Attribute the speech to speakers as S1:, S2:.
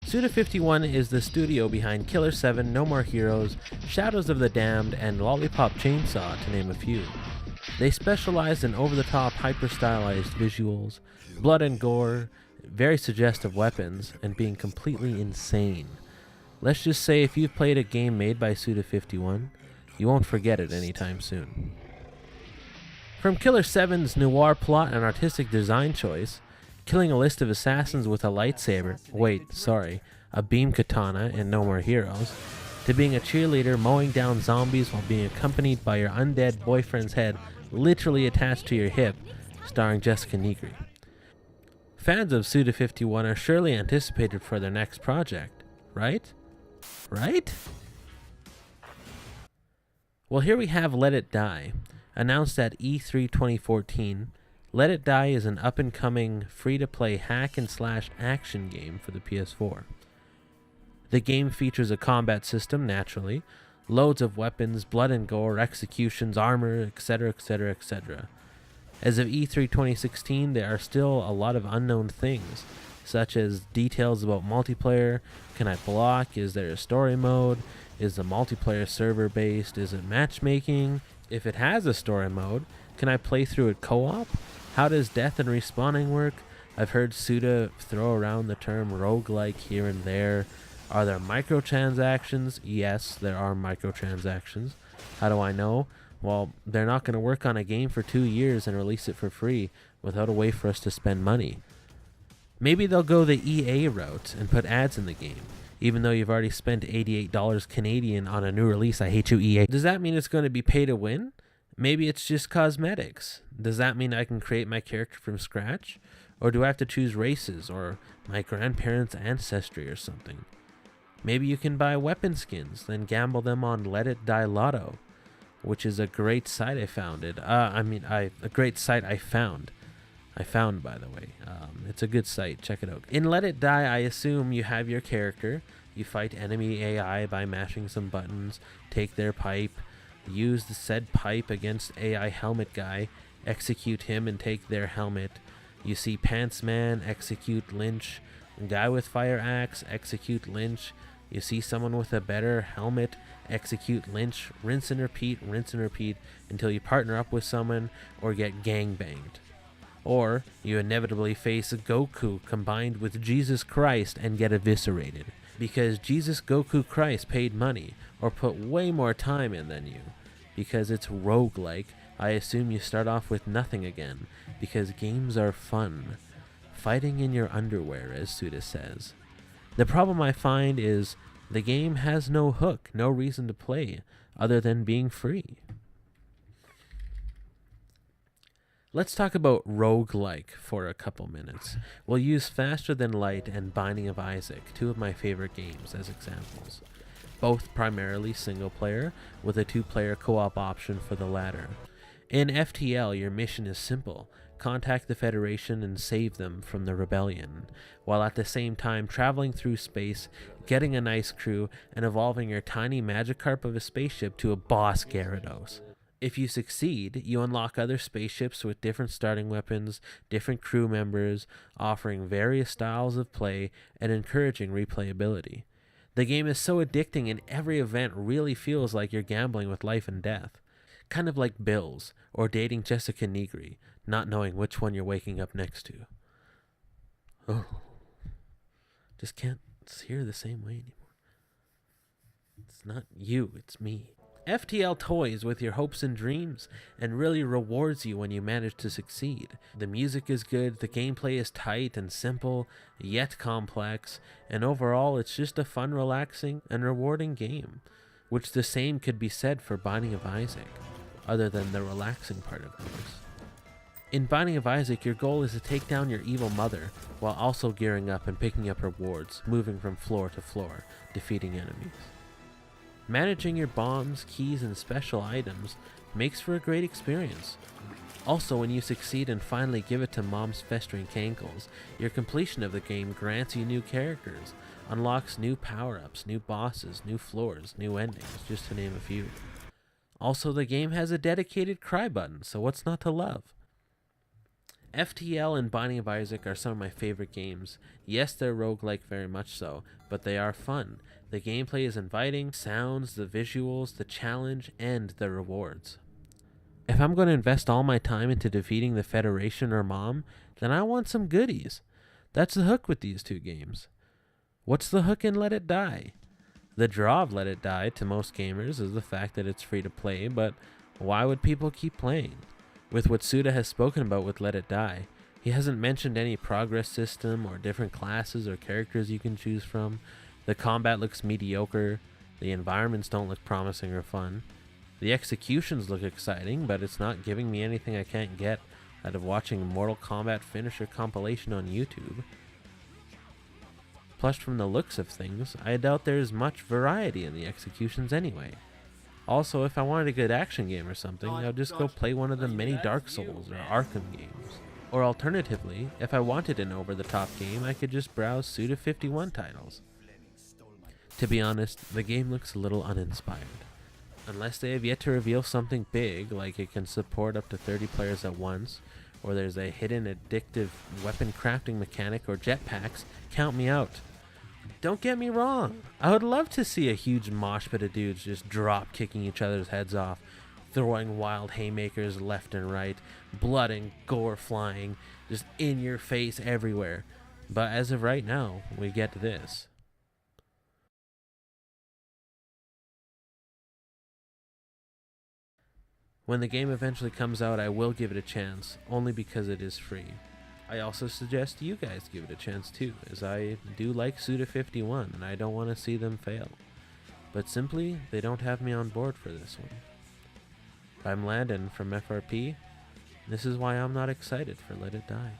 S1: Suda51 is the studio behind Killer 7, No More Heroes, Shadows of the Damned, and Lollipop Chainsaw, to name a few. They specialize in over-the-top, hyper-stylized visuals, blood and gore, very suggestive weapons, and being completely insane. Let's just say if you've played a game made by Suda51, you won't forget it anytime soon. From Killer 7's noir plot and artistic design choice, killing a list of assassins with a lightsaber, a beam katana in No More Heroes, to being a cheerleader mowing down zombies while being accompanied by your undead boyfriend's head literally attached to your hip, starring Jessica Negri. Fans of Suda51 are surely anticipated for their next project, right? Right? Well, here we have Let It Die. Announced at E3 2014, Let It Die is an up-and-coming, free-to-play hack-and-slash action game for the PS4. The game features a combat system, naturally, loads of weapons, blood and gore, executions, armor, etc., etc., etc. As of E3 2016, there are still a lot of unknown things, such as details about multiplayer. Can I block? Is there a story mode? Is the multiplayer server-based? Is it matchmaking? If it has a story mode, can I play through it co-op? How does death and respawning work? I've heard Suda throw around the term roguelike here and there. Are there microtransactions? Yes, there are microtransactions. How do I know? Well, they're not going to work on a game for 2 years and release it for free without a way for us to spend money. Maybe they'll go the EA route and put ads in the game, even though you've already spent $88 Canadian on a new release. I hate you, EA. Does that mean it's going to be pay to win? Maybe it's just cosmetics. Does that mean I can create my character from scratch? Or do I have to choose races or my grandparents' ancestry or something? Maybe you can buy weapon skins, then gamble them on Let It Die Lotto, which is a great site I founded. A great site I found. I found, by the way. It's a good site. Check it out. In Let It Die, I assume you have your character. You fight enemy AI by mashing some buttons, take their pipe, use the said pipe against AI helmet guy, execute him and take their helmet. You see Pants Man, execute Lynch. Guy with fire axe, execute Lynch. You see someone with a better helmet, execute Lynch. Rinse and repeat until you partner up with someone or get gangbanged. Or you inevitably face Goku combined with Jesus Christ and get eviscerated. Because Jesus Goku Christ paid money or put way more time in than you. Because it's roguelike, I assume you start off with nothing again. Because games are fun. Fighting in your underwear, as Suda says. The problem I find is the game has no hook, no reason to play, other than being free. Let's talk about roguelike for a couple minutes. We'll use Faster Than Light and Binding of Isaac, two of my favorite games, as examples. Both primarily single player, with a 2-player co-op option for the latter. In FTL, your mission is simple. Contact the Federation and save them from the rebellion, while at the same time traveling through space, getting a nice crew, and evolving your tiny Magikarp of a spaceship to a boss Gyarados. If you succeed, you unlock other spaceships with different starting weapons, different crew members, offering various styles of play and encouraging replayability. The game is so addicting and every event really feels like you're gambling with life and death. Kind of like Bills, or dating Jessica Negri, not knowing which one you're waking up next to. Oh, just can't see her the same way anymore. It's not you, it's me. FTL toys with your hopes and dreams and really rewards you when you manage to succeed. The music is good, the gameplay is tight and simple, yet complex, and overall it's just a fun, relaxing, and rewarding game, which the same could be said for Binding of Isaac, other than the relaxing part of course. In Binding of Isaac, your goal is to take down your evil mother, while also gearing up and picking up rewards, moving from floor to floor, defeating enemies. Managing your bombs, keys, and special items makes for a great experience. Also, when you succeed and finally give it to Mom's festering cankles, your completion of the game grants you new characters, unlocks new power-ups, new bosses, new floors, new endings, just to name a few. Also, the game has a dedicated cry button, so what's not to love? FTL and Binding of Isaac are some of my favorite games. Yes, they're roguelike, very much so, but they are fun. The gameplay is inviting, sounds, the visuals, the challenge, and the rewards. If I'm going to invest all my time into defeating the Federation or Mom, then I want some goodies. That's the hook with these two games. What's the hook in Let It Die? The draw of Let It Die to most gamers is the fact that it's free to play, but why would people keep playing? With what Suda has spoken about with Let It Die, he hasn't mentioned any progress system or different classes or characters you can choose from. The combat looks mediocre, the environments don't look promising or fun. The executions look exciting, but it's not giving me anything I can't get out of watching Mortal Kombat finisher compilation on YouTube. Plus, from the looks of things, I doubt there's much variety in the executions anyway. Also, if I wanted a good action game or something, I'd just go play one of the many Dark Souls or Arkham games. Or alternatively, if I wanted an over-the-top game, I could just browse Suda51 titles. To be honest, the game looks a little uninspired. Unless they have yet to reveal something big, like it can support up to 30 players at once, or there's a hidden addictive weapon crafting mechanic or jetpacks, count me out. Don't get me wrong, I would love to see a huge mosh pit of dudes just drop kicking each other's heads off, throwing wild haymakers left and right, blood and gore flying, just in your face everywhere. But as of right now, we get this. When the game eventually comes out, I will give it a chance, only because it is free. I also suggest you guys give it a chance too, as I do like Suda51 and I don't want to see them fail. But simply, they don't have me on board for this one. I'm Landon from FRP. This is why I'm not excited for Let It Die.